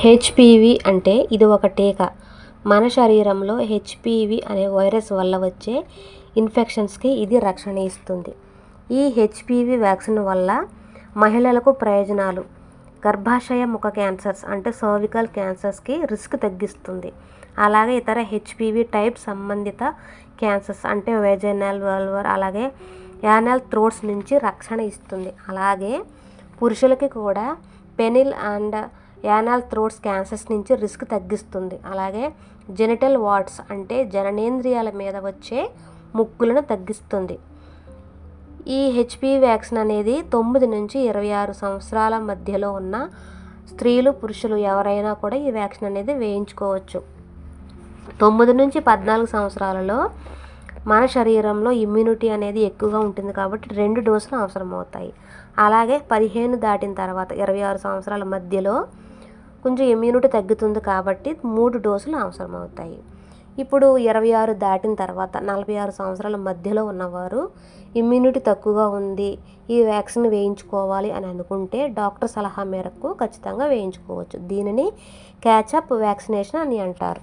HPV అంటే ఇది ఒక టీకా. మన శరీరంలో హెచ్పివి అనే వైరస్ వల్ల వచ్చే ఇన్ఫెక్షన్స్కి ఇది రక్షణ ఇస్తుంది. ఈ హెచ్పివి వ్యాక్సిన్ వల్ల మహిళలకు ప్రయోజనాలు: గర్భాశయ ముఖ క్యాన్సర్స్ అంటే సర్వికల్ క్యాన్సర్స్కి రిస్క్ తగ్గిస్తుంది. అలాగే ఇతర హెచ్పివి టైప్ సంబంధిత క్యాన్సర్స్ అంటే వెజైనల్, వల్వర్, అలాగే యానల్ థ్రోట్స్ నుంచి రక్షణ ఇస్తుంది. అలాగే పురుషులకి కూడా penile and anal throats cancers నుంచి రిస్క్ తగ్గిస్తుంది. అలాగే జెనిటల్ వార్డ్స్ అంటే జననేంద్రియాల మీద వచ్చే ముక్కులను తగ్గిస్తుంది. ఈ హెచ్పివి వ్యాక్సిన్ అనేది 9 నుంచి 26 సంవత్సరాల మధ్యలో ఉన్న స్త్రీలు, పురుషులు ఎవరైనా కూడా ఈ వ్యాక్సిన్ అనేది వేయించుకోవచ్చు. 9 నుంచి 14 సంవత్సరాలలో మన శరీరంలో ఇమ్యూనిటీ అనేది ఎక్కువగా ఉంటుంది కాబట్టి 2 డోసులు అవసరం అవుతాయి. అలాగే 15 దాటిన తర్వాత 26 సంవత్సరాల మధ్యలో కొంచెం ఇమ్యూనిటీ తగ్గుతుంది కాబట్టి 3 డోసులు అవసరం అవుతాయి. ఇప్పుడు 26 దాటిన తర్వాత 46 సంవత్సరాల మధ్యలో ఉన్నవారు ఇమ్యూనిటీ తక్కువగా ఉంది, ఈ వ్యాక్సిన్ వేయించుకోవాలి అని అనుకుంటే డాక్టర్ సలహా మేరకు ఖచ్చితంగా వేయించుకోవచ్చు. దీనిని క్యాచప్ వ్యాక్సినేషన్ అని అంటారు.